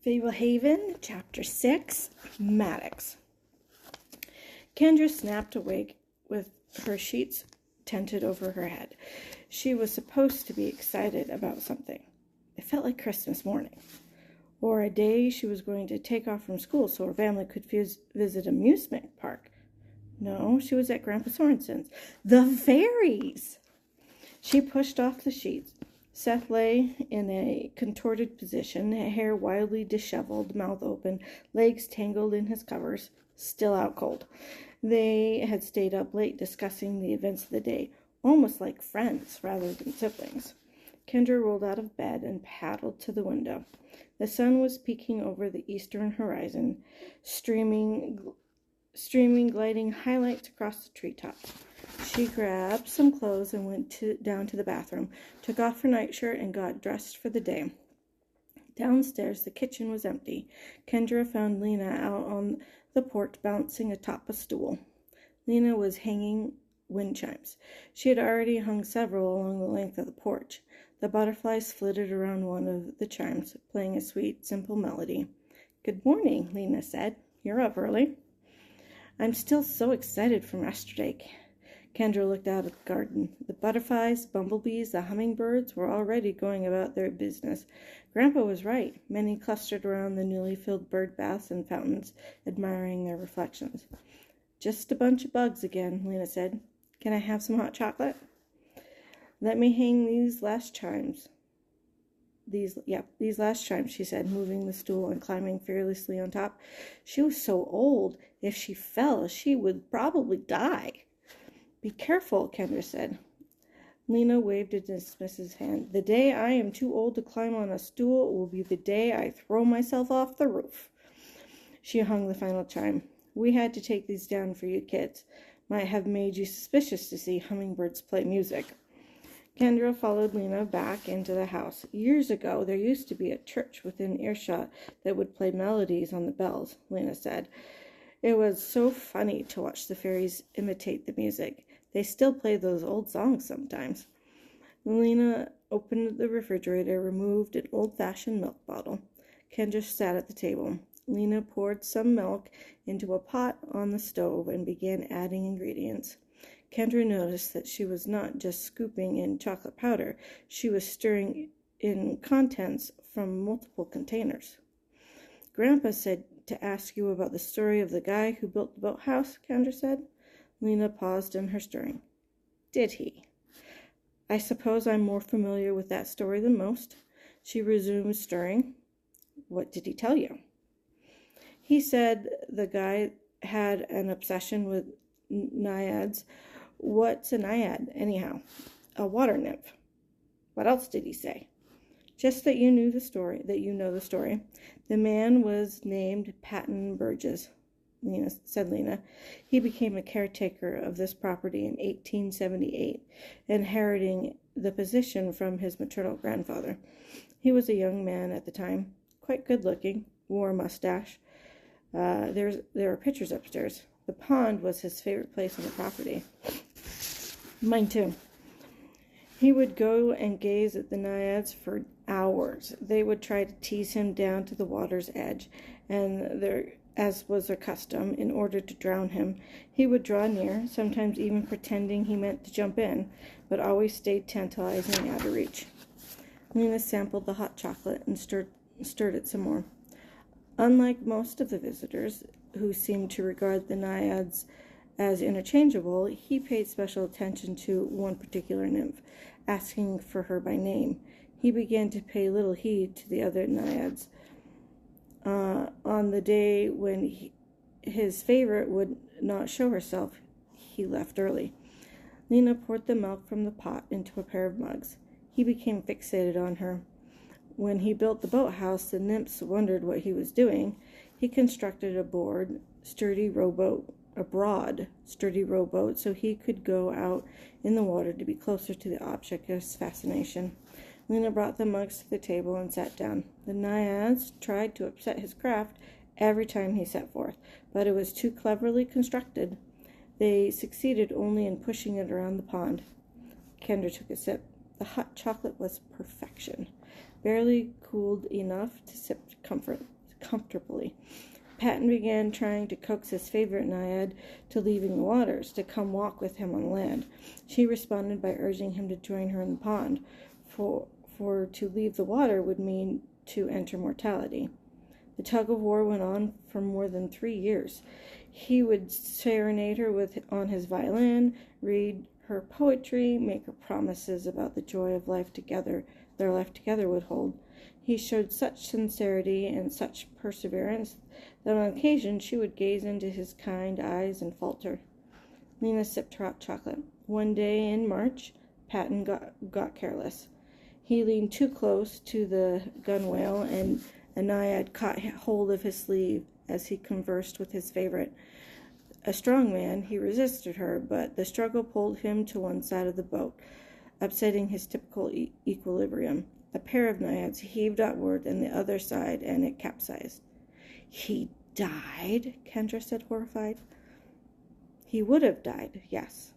Fablehaven Chapter 6, Maddox. Kendra snapped awake with her sheets tented over her head. She was supposed to be excited about something. It felt like Christmas morning, or a day she was going to take off from school so her family could visit an amusement park. No, she was at Grandpa Sorensen's. The fairies! She pushed off the sheets. Seth lay in a contorted position, hair wildly disheveled, mouth open, legs tangled in his covers, still out cold. They had stayed up late discussing the events of the day, almost like friends rather than siblings. Kendra rolled out of bed and paddled to the window. The sun was peeking over the eastern horizon, streaming gliding highlights across the treetops. She grabbed some clothes and went down to the bathroom, took off her nightshirt, and got dressed for the day. Downstairs, the kitchen was empty. Kendra found Lena out on the porch, bouncing atop a stool. Lena was hanging wind chimes. She had already hung several along the length of the porch. The butterflies flitted around one of the chimes, playing a sweet, simple melody. "Good morning," Lena said. "You're up early." "I'm still so excited from yesterday." Kendra looked out at the garden. The butterflies, bumblebees, the hummingbirds were already going about their business. Grandpa was right. Many clustered around the newly filled bird baths and fountains, admiring their reflections. "Just a bunch of bugs again," Lena said. "Can I have some hot chocolate?" "Let me hang these last chimes." These last chimes, she said, moving the stool and climbing fearlessly on top. She was so old, if she fell, she would probably die. "Be careful," Kendra said. Lena waved a dismissive hand. "The day I am too old to climb on a stool will be the day I throw myself off the roof." She hung the final chime. "We had to take these down for you kids. Might have made you suspicious to see hummingbirds play music." Kendra followed Lena back into the house. "Years ago, there used to be a church within earshot that would play melodies on the bells," Lena said. "It was so funny to watch the fairies imitate the music. They still play those old songs sometimes." Lena opened the refrigerator, removed an old-fashioned milk bottle. Kendra sat at the table. Lena poured some milk into a pot on the stove and began adding ingredients. Kendra noticed that she was not just scooping in chocolate powder. She was stirring in contents from multiple containers. "Grandpa said to ask you about the story of the guy who built the boathouse," Kendra said. Lena paused in her stirring. "Did he? I suppose I'm more familiar with that story than most." She resumed stirring. "What did he tell you?" "He said the guy had an obsession with naiads." "What's a naiad, anyhow?" "A water nymph." "What else did he say?" "Just that you know the story. The man was named Patton Burgess," said Lena. "He became a caretaker of this property in 1878, inheriting the position from his maternal grandfather. He was a young man at the time, quite good-looking, wore a mustache. There are pictures upstairs. The pond was his favorite place on the property." "Mine too." "He would go and gaze at the naiads for hours. They would try to tease him down to the water's edge, and as was their custom, in order to drown him, he would draw near, sometimes even pretending he meant to jump in, but always stayed tantalizing out of reach." Lena sampled the hot chocolate and stirred it some more. Unlike most of the visitors, who seemed to regard the naiads as interchangeable, he paid special attention to one particular nymph, asking for her by name. He began to pay little heed to the other naiads. On the day when his favorite would not show herself, he left early. Lena poured the milk from the pot into a pair of mugs. He became fixated on her. When he built the boathouse, the nymphs wondered what he was doing. He constructed a broad, sturdy rowboat, so he could go out in the water to be closer to the object of his fascination. Lena brought the mugs to the table and sat down. The naiads tried to upset his craft every time he set forth, but it was too cleverly constructed. They succeeded only in pushing it around the pond. Kendra took a sip. The hot chocolate was perfection. barely cooled enough to sip comfortably. Patton began trying to coax his favorite naiad to leaving the waters, to come walk with him on land. She responded by urging him to join her in the pond, for to leave the water would mean to enter mortality. The tug-of-war went on for more than 3 years. He would serenade her on his violin, read her poetry, make her promises about the joy of life together their life together would hold. He showed such sincerity and such perseverance that on occasion she would gaze into his kind eyes and falter. Lena sipped her hot chocolate. One day in March, Patton got careless. He leaned too close to the gunwale, and a naiad caught hold of his sleeve as he conversed with his favorite. A strong man, he resisted her, but the struggle pulled him to one side of the boat, upsetting his typical equilibrium. A pair of naiads heaved upward and the other side, and it capsized. "He died?" Kendra said, horrified. "He would have died, yes."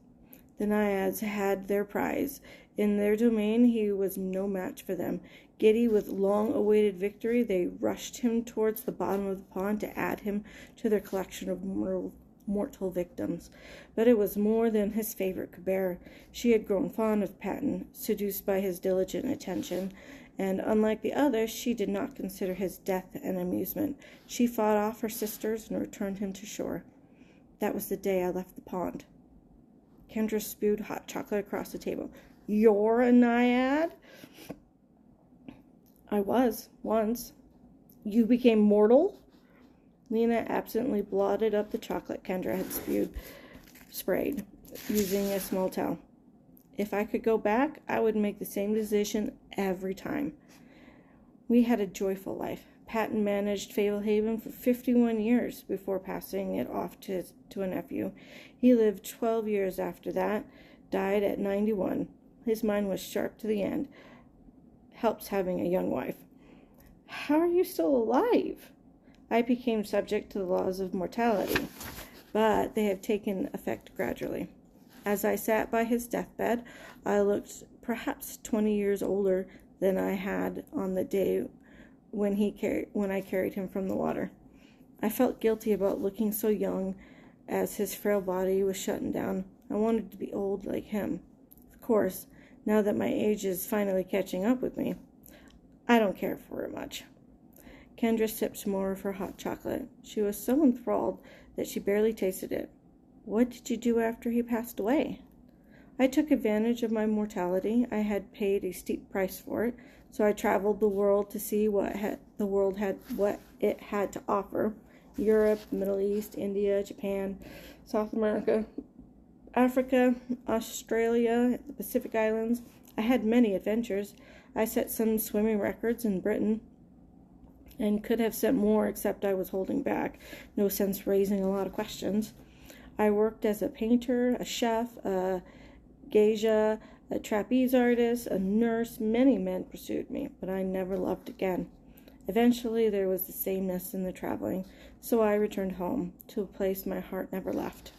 The naiads had their prize. In their domain, he was no match for them. Giddy with long-awaited victory, they rushed him towards the bottom of the pond to add him to their collection of mortal victims. But it was more than his favorite could bear. She had grown fond of Patton, seduced by his diligent attention, and unlike the others, she did not consider his death an amusement. She fought off her sisters and returned him to shore. That was the day I left the pond. Kendra spewed hot chocolate across the table. "You're a naiad?" "I was, once." "You became mortal?" Lena absently blotted up the chocolate Kendra had sprayed, using a small towel. "If I could go back, I would make the same decision every time." We had a joyful life. Patton managed Fablehaven for 51 years before passing it off to a nephew. He lived 12 years after that, died at 91. His mind was sharp to the end. Helps having a young wife. "How are you still alive?" "I became subject to the laws of mortality, but they have taken effect gradually. As I sat by his deathbed, I looked perhaps 20 years older than I had on the day when I carried him from the water. I felt guilty about looking so young as his frail body was shutting down. I wanted to be old like him. Of course, now that my age is finally catching up with me, I don't care for it much." Kendra sipped more of her hot chocolate. She was so enthralled that she barely tasted it. "What did you do after he passed away?" "I took advantage of my mortality. I had paid a steep price for it, so I traveled the world to see what it had to offer. Europe, Middle East, India, Japan, South America, Africa, Australia, the Pacific Islands. I had many adventures. I set some swimming records in Britain, and could have set more, except I was holding back. No sense raising a lot of questions. I worked as a painter, a chef, a geisha, a trapeze artist, a nurse. Many men pursued me, but I never loved again. Eventually there was the sameness in the traveling, so I returned home, to a place my heart never left."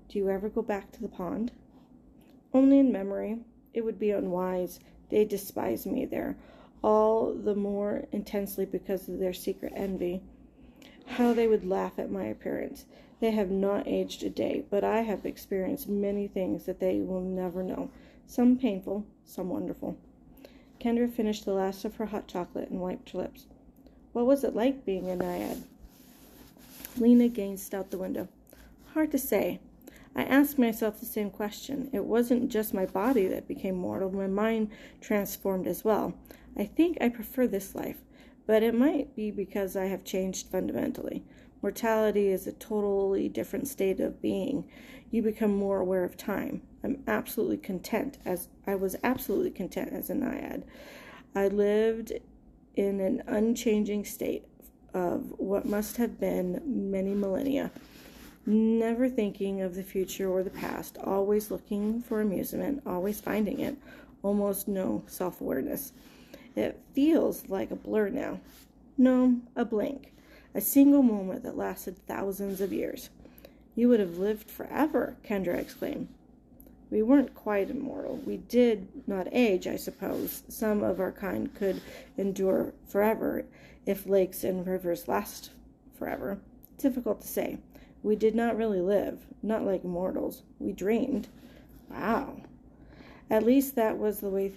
"Do you ever go back to the pond?" "Only in memory. It would be unwise. They despise me there, all the more intensely because of their secret envy. How they would laugh at my appearance. They have not aged a day, but I have experienced many things that they will never know, some painful, some wonderful." Kendra finished the last of her hot chocolate and wiped her lips. "What was it like being a naiad?" Lena gazed out the window. "Hard to say. I asked myself the same question. It wasn't just my body that became mortal, my mind transformed as well. I think I prefer this life, but it might be because I have changed fundamentally. Mortality is a totally different state of being. You become more aware of time. I was absolutely content as a naiad. I lived in an unchanging state of what must have been many millennia, never thinking of the future or the past, always looking for amusement, always finding it, almost no self-awareness. It feels like a blur now. No, a blink. A single moment that lasted thousands of years." "You would have lived forever," Kendra exclaimed. We weren't quite immortal. We did not age, I suppose. Some of our kind could endure forever if lakes and rivers last forever. Difficult to say. We did not really live, not like mortals. We dreamed. Wow. At least that was the way of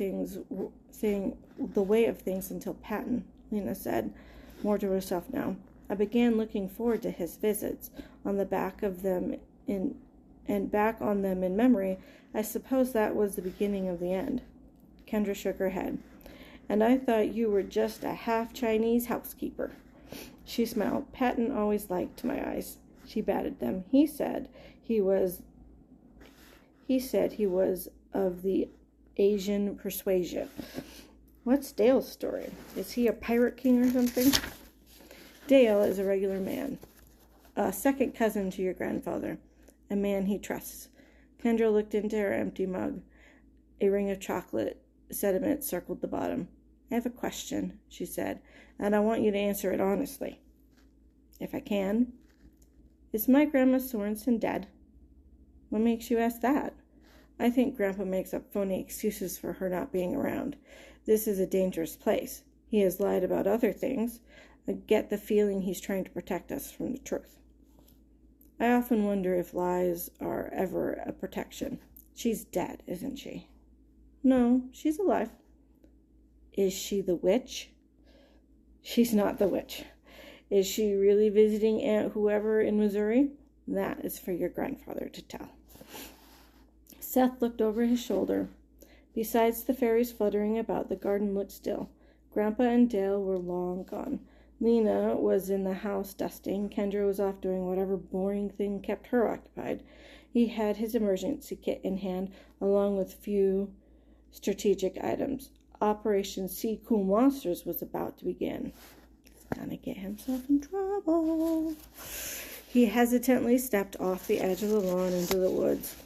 things until Patton, Lena said, more to herself now. I began looking forward to his visits. On the back of them back on them in memory, I suppose that was the beginning of the end. Kendra shook her head. And I thought you were just a half-Chinese housekeeper. She smiled. Patton always liked my eyes. She batted them. He said he was of the Asian persuasion. What's Dale's story? Is he a pirate king or something? Dale is a regular man, a second cousin to your grandfather, a man he trusts. Kendra looked into her empty mug. A ring of chocolate sediment circled the bottom. I have a question, she said, and I want you to answer it honestly. If I can. Is my Grandma Sorensen dead? What makes you ask that? I think Grandpa makes up phony excuses for her not being around. This is a dangerous place. He has lied about other things. I get the feeling he's trying to protect us from the truth. I often wonder if lies are ever a protection. She's dead, isn't she? No, she's alive. Is she the witch? She's not the witch. Is she really visiting Aunt whoever in Missouri? That is for your grandfather to tell. Seth looked over his shoulder. Besides the fairies fluttering about, the garden looked still. Grandpa and Dale were long gone. Lena was in the house dusting. Kendra was off doing whatever boring thing kept her occupied. He had his emergency kit in hand, along with few strategic items. Operation See Cool Monsters was about to begin. He's gonna get himself in trouble. He hesitantly stepped off the edge of the lawn into the woods,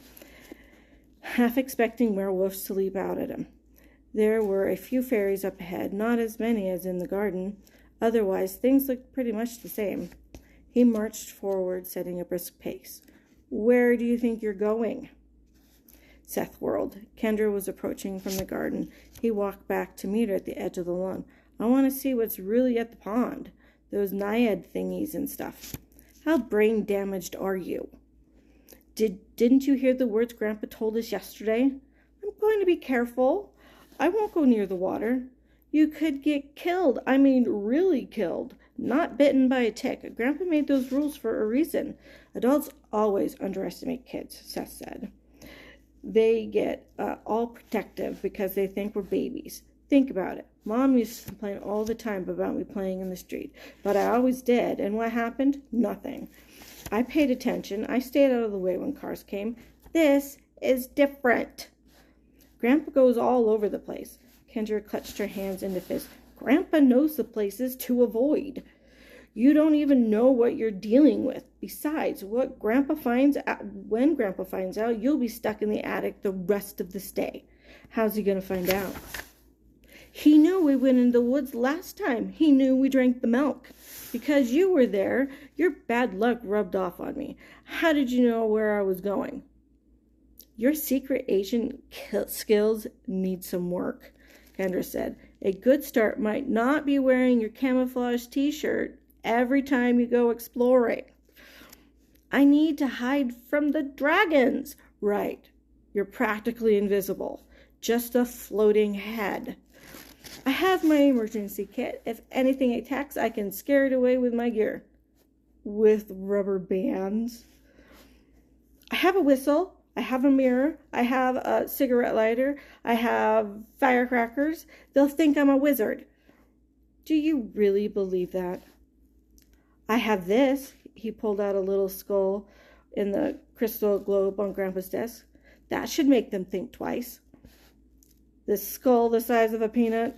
half expecting werewolves to leap out at him. There were a few fairies up ahead, not as many as in the garden. Otherwise, things looked pretty much the same. He marched forward, setting a brisk pace. Where do you think you're going? Seth whirled. Kendra was approaching from the garden. He walked back to meet her at the edge of the lawn. I want to see what's really at the pond. Those naiad thingies and stuff. How brain damaged are you? Didn't you hear the words Grandpa told us yesterday? I'm going to be careful. I won't go near the water. You could get killed. I mean, really killed. Not bitten by a tick. Grandpa made those rules for a reason. Adults always underestimate kids, Seth said. They get all protective because they think we're babies. Think about it. Mom used to complain all the time about me playing in the street, but I always did. And what happened? Nothing. I paid attention. I stayed out of the way when cars came. This is different. Grandpa goes all over the place. Kendra clutched her hands into fists. Grandpa knows the places to avoid. You don't even know what you're dealing with. Besides, when Grandpa finds out, you'll be stuck in the attic the rest of this day. How's he going to find out? He knew we went in the woods last time. He knew we drank the milk. Because you were there, your bad luck rubbed off on me. How did you know where I was going? Your secret agent skills need some work, Kendra said. A good start might not be wearing your camouflage t-shirt every time you go exploring. I need to hide from the dragons. Right. You're practically invisible. Just a floating head. I have my emergency kit. If anything attacks, I can scare it away with my gear. With rubber bands. I have a whistle. I have a mirror. I have a cigarette lighter. I have firecrackers. They'll think I'm a wizard. Do you really believe that? I have this. He pulled out a little skull in the crystal globe on Grandpa's desk. That should make them think twice. This skull the size of a peanut?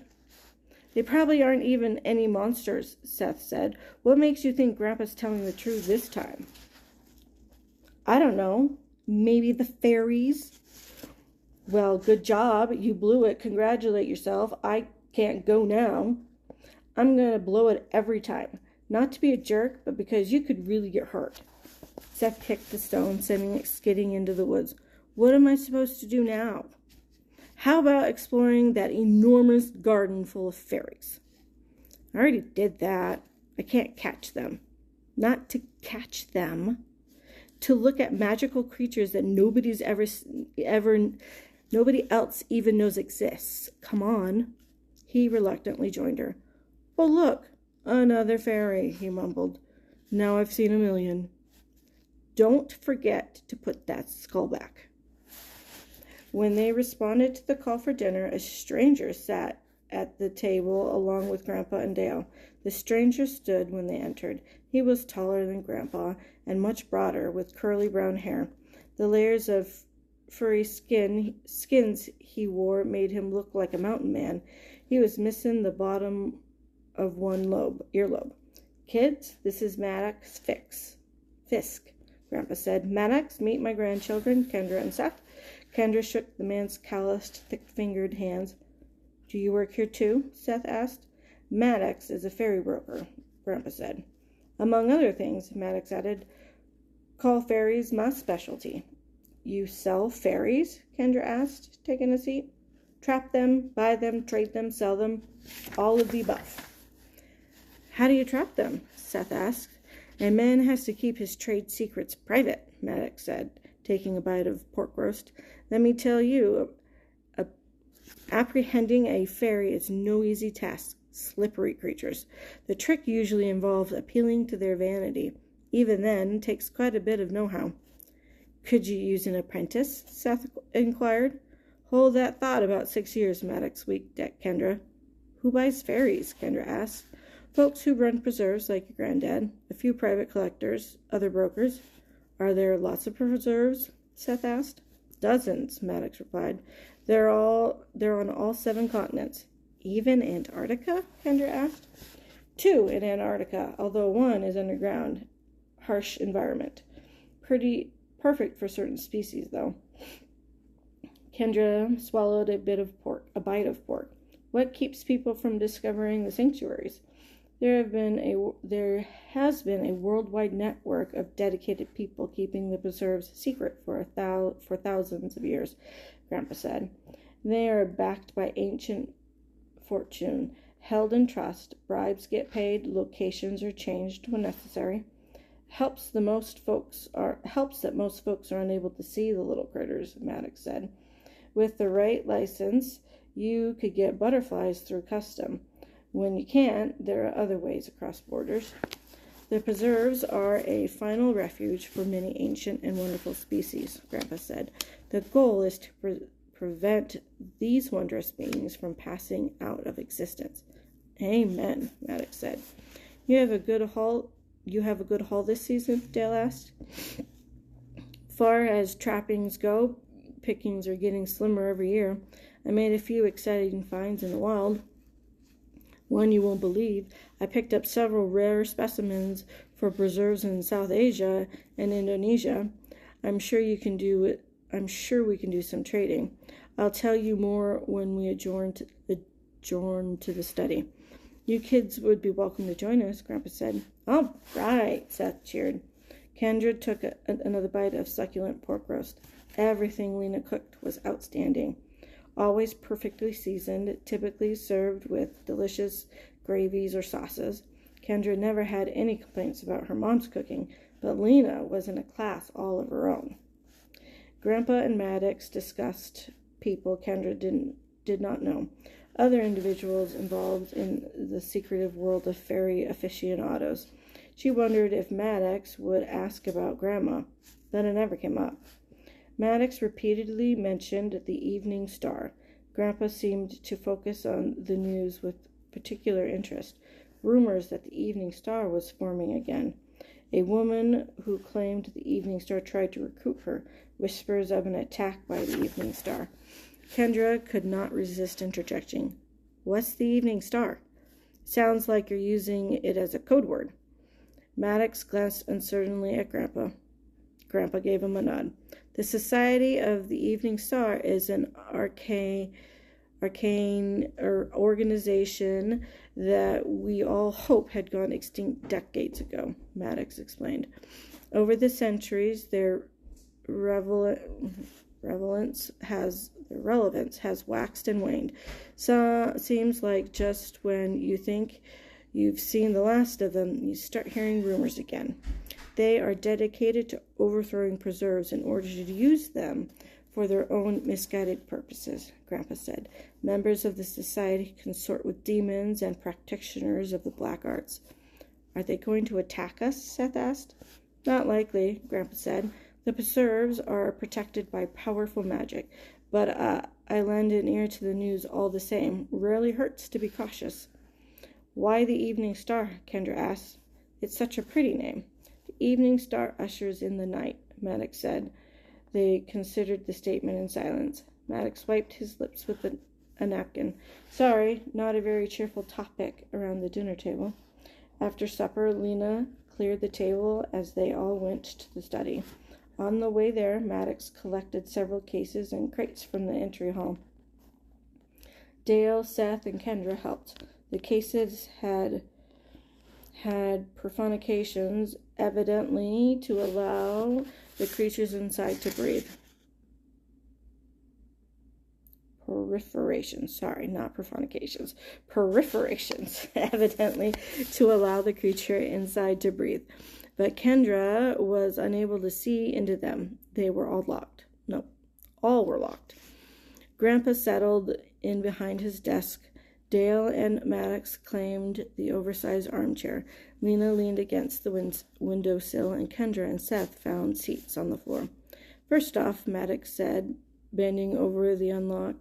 They probably aren't even any monsters, Seth said. What makes you think Grandpa's telling the truth this time? I don't know. Maybe the fairies? Well, good job. You blew it. Congratulate yourself. I can't go now. I'm going to blow it every time. Not to be a jerk, but because you could really get hurt. Seth kicked the stone, sending it skidding into the woods. What am I supposed to do now? How about exploring that enormous garden full of fairies? I already did that. I can't catch them. Not to catch them. To look at magical creatures that nobody else even knows exists. Come on. He reluctantly joined her. Oh, look, another fairy, he mumbled. Now I've seen a million. Don't forget to put that skull back. When they responded to the call for dinner, a stranger sat at the table along with Grandpa and Dale. The stranger stood when they entered. He was taller than Grandpa and much broader, with curly brown hair. The layers of furry skins he wore made him look like a mountain man. He was missing the bottom of one earlobe. Kids, this is Maddox Fisk, Grandpa said. Maddox, meet my grandchildren, Kendra and Seth. Kendra shook the man's calloused, thick-fingered hands. Do you work here too? Seth asked. Maddox is a fairy broker, Grandpa said. Among other things, Maddox added, call fairies my specialty. You sell fairies? Kendra asked, taking a seat. Trap them, buy them, trade them, sell them, all of the above. How do you trap them? Seth asked. A man has to keep his trade secrets private, Maddox said, taking a bite of pork roast. Let me tell you, apprehending a fairy is no easy task. Slippery creatures. The trick usually involves appealing to their vanity. Even then, it takes quite a bit of know-how. Could you use an apprentice? Seth inquired. Hold that thought about 6 years, Maddox winked at Kendra. Who buys fairies? Kendra asked. Folks who run preserves like your granddad, a few private collectors, other brokers. Are there lots of preserves? Seth asked. Dozens, Maddox replied. They're on all 7 continents. Even Antarctica? Kendra asked. 2 in Antarctica, although 1 is underground. Harsh environment. Pretty perfect for certain species, though. Kendra swallowed a bite of pork. What keeps people from discovering the sanctuaries? There has been a worldwide network of dedicated people keeping the preserves secret for thousands of years, Grandpa said. They are backed by ancient fortune, held in trust, bribes get paid, locations are changed when necessary. Helps that most folks are unable to see the little critters, Maddox said. With the right license, you could get butterflies through custom. When you can't, there are other ways across borders. The preserves are a final refuge for many ancient and wonderful species, Grandpa said. The goal is to prevent these wondrous beings from passing out of existence. Amen, Maddox said. You have a good haul this season? Dale asked. Far as trappings go, pickings are getting slimmer every year. I made a few exciting finds in the wild. One you won't believe. I picked up several rare specimens for preserves in South Asia and Indonesia. I'm sure we can do some trading. I'll tell you more when we adjourn to the study. You kids would be welcome to join us, Grandpa said. All right, Seth cheered. Kendra took another bite of succulent pork roast. Everything Lena cooked was outstanding. Always perfectly seasoned, typically served with delicious gravies or sauces. Kendra never had any complaints about her mom's cooking, but Lena was in a class all of her own. Grandpa and Maddox discussed people Kendra did not know, other individuals involved in the secretive world of fairy aficionados. She wondered if Maddox would ask about Grandma, then it never came up. Maddox repeatedly mentioned the Evening Star. Grandpa seemed to focus on the news with particular interest. Rumors that the Evening Star was forming again. A woman who claimed the Evening Star tried to recruit her. Whispers of an attack by the Evening Star. Kendra could not resist interjecting. What's the Evening Star? Sounds like you're using it as a code word. Maddox glanced uncertainly at Grandpa. Grandpa gave him a nod. The Society of the Evening Star is an arcane organization that we all hope had gone extinct decades ago, Maddox explained. Over the centuries, their relevance has waxed and waned. So seems like just when you think you've seen the last of them, you start hearing rumors again. They are dedicated to overthrowing preserves in order to use them for their own misguided purposes, Grandpa said. Members of the society consort with demons and practitioners of the black arts. Are they going to attack us? Seth asked. Not likely, Grandpa said. The preserves are protected by powerful magic, but I lend an ear to the news all the same. Rarely hurts to be cautious. Why the Evening Star? Kendra asked. It's such a pretty name. The Evening Star ushers in the night, Maddox said. They considered the statement in silence. Maddox wiped his lips with a napkin. Sorry, not a very cheerful topic around the dinner table. After supper, Lena cleared the table as they all went to the study. On the way there, Maddox collected several cases and crates from the entry hall. Dale, Seth, and Kendra helped. The cases had perforations, evidently to allow the creatures inside to breathe. Perforations, evidently to allow the creature inside to breathe. But Kendra was unable to see into them. They were all locked. No, all were locked. Grandpa settled in behind his desk. Dale and Maddox claimed the oversized armchair. Lena leaned against the windowsill, and Kendra and Seth found seats on the floor. First off, Maddox said, bending over and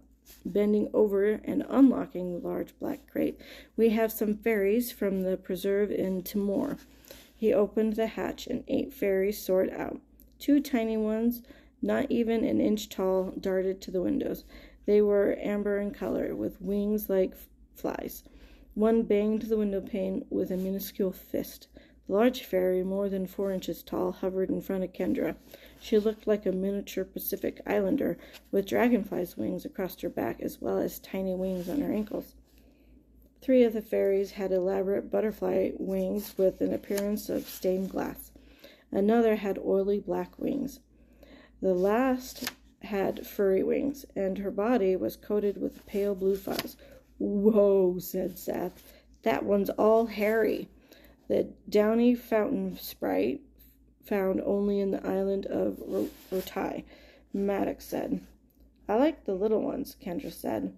unlocking the large black crate, we have some fairies from the preserve in Timor. He opened the hatch, and 8 fairies soared out. 2 tiny ones, not even an inch tall, darted to the windows. They were amber in color, with wings like flies. One banged the window pane with a minuscule fist. The large fairy, more than 4 inches tall, hovered in front of Kendra. She looked like a miniature Pacific Islander, with dragonfly's wings across her back, as well as tiny wings on her ankles. 3 of the fairies had elaborate butterfly wings with an appearance of stained glass. Another had oily black wings. The last had furry wings, and her body was coated with pale blue fuzz. Whoa, said Seth. That one's all hairy. The downy fountain sprite found only in the island of Rotai, Maddox said. I like the little ones, Kendra said.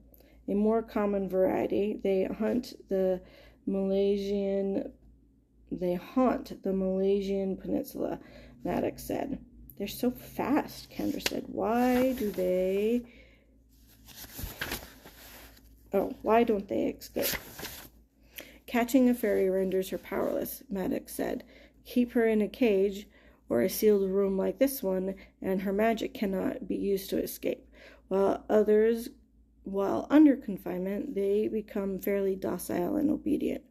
A more common variety. They haunt the Malaysian peninsula, Maddox said. They're so fast, Kendra said. Why don't they escape? Catching a fairy renders her powerless, Maddox said. Keep her in a cage or a sealed room like this one, and her magic cannot be used to escape. While under confinement, they become fairly docile and obedient.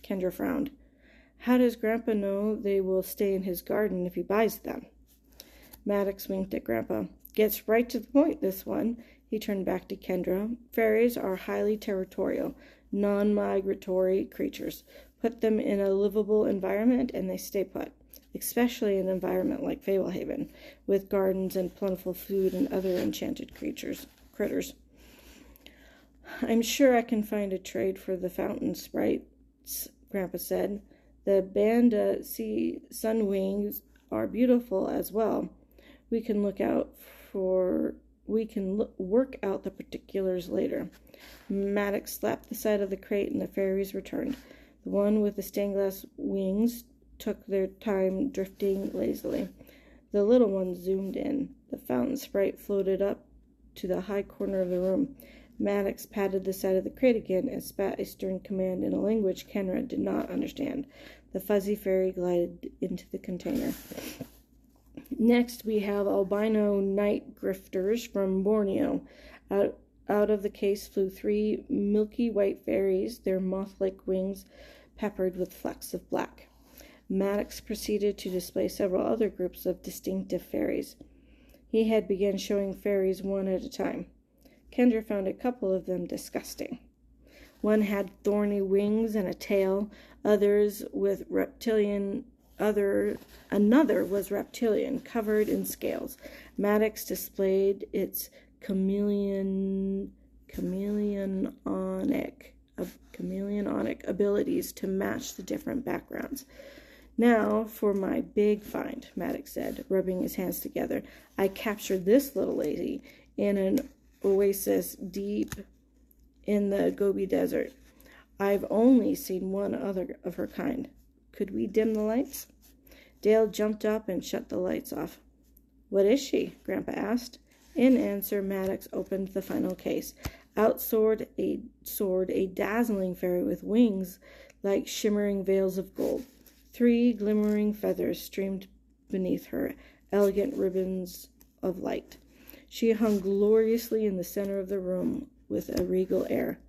Kendra frowned. How does Grandpa know they will stay in his garden if he buys them? Maddox winked at Grandpa. Gets right to the point, this one. He turned back to Kendra. Fairies are highly territorial, non-migratory creatures. Put them in a livable environment and they stay put, especially an environment like Fablehaven, with gardens and plentiful food and other enchanted critters. I'm sure I can find a trade for the fountain sprites, Grandpa said. The Banda Sea Sunwings are beautiful as well. We can work out the particulars later. Maddox slapped the side of the crate and the fairies returned. The one with the stained glass wings took their time drifting lazily. The little ones zoomed in. The fountain sprite floated up to the high corner of the room. Maddox patted the side of the crate again and spat a stern command in a language Kendra did not understand. The fuzzy fairy glided into the container. Next, we have albino night grifters from Borneo. Out of the case flew 3 milky white fairies, their moth-like wings peppered with flecks of black. Maddox proceeded to display several other groups of distinctive fairies. He had begun showing fairies one at a time. Kendra found a couple of them disgusting. One had thorny wings and a tail, others with reptilian Another was reptilian, covered in scales. Maddox displayed its chameleonic abilities to match the different backgrounds. Now for my big find, Maddox said, rubbing his hands together. I captured this little lady in an oasis deep in the Gobi Desert. I've only seen one other of her kind. Could we dim the lights? Dale jumped up and shut the lights off. What is she? Grandpa asked. In answer, Maddox opened the final case. Out soared a dazzling fairy with wings like shimmering veils of gold. 3 glimmering feathers streamed beneath her, elegant ribbons of light. She hung gloriously in the center of the room with a regal air.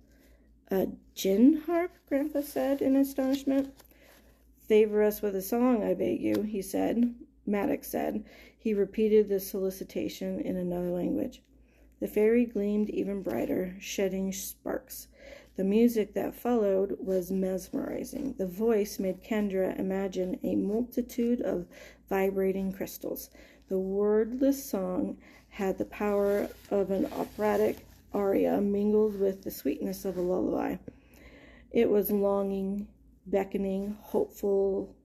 A gin harp? Grandpa said in astonishment. Favor us with a song, I beg you, he said. Maddox said. He repeated the solicitation in another language. The fairy gleamed even brighter, shedding sparks. The music that followed was mesmerizing. The voice made Kendra imagine a multitude of vibrating crystals. The wordless song had the power of an operatic aria mingled with the sweetness of a lullaby. It was longing, beckoning, hopeful,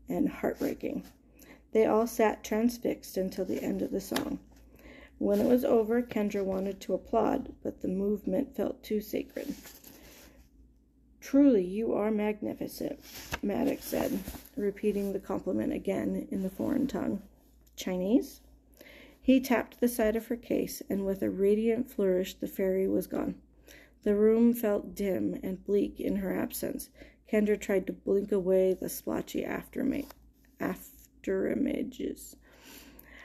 and heartbreaking. They all sat transfixed until the end of the song. When it was over, Kendra wanted to applaud, but the movement felt too sacred. Truly, you are magnificent, Maddox said, repeating the compliment again in the foreign tongue. Chinese? He tapped the side of her case, and with a radiant flourish, the fairy was gone. The room felt dim and bleak in her absence. Kendra tried to blink away the splotchy afterimages.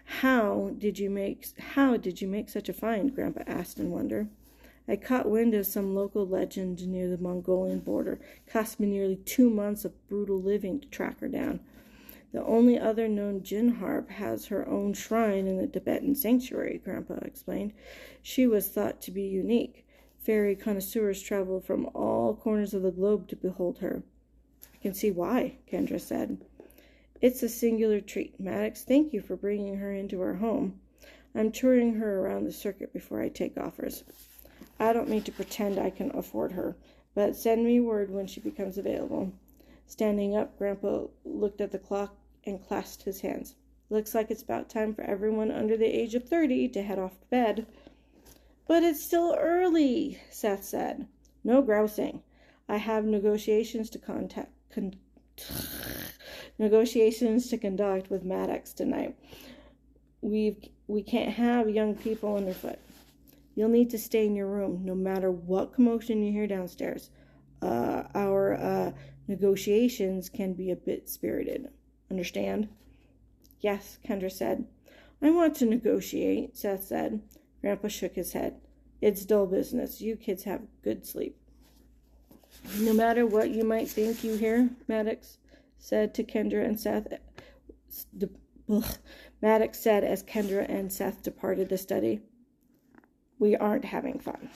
How did you make such a find? Grandpa asked in wonder. I caught wind of some local legend near the Mongolian border. Cost me nearly 2 months of brutal living to track her down. The only other known gin harp has her own shrine in the Tibetan sanctuary, Grandpa explained. She was thought to be unique. Fairy connoisseurs travel from all corners of the globe to behold her. I can see why, Kendra said. It's a singular treat, Maddox. Thank you for bringing her into our home. I'm touring her around the circuit before I take offers. I don't mean to pretend I can afford her, but send me word when she becomes available. Standing up, Grandpa looked at the clock and clasped his hands. Looks like it's about time for everyone under the age of 30 to head off to bed. But it's still early, Seth said. No grousing. I have negotiations to conduct with Maddox tonight. We can't have young people underfoot. You'll need to stay in your room, no matter what commotion you hear downstairs. Our negotiations can be a bit spirited. Understand? Yes, Kendra said. I want to negotiate, Seth said. Grandpa shook his head. It's dull business. You kids have good sleep. No matter what you might think you hear, Maddox said to Kendra and Seth. Maddox said as Kendra and Seth departed the study. We aren't having fun.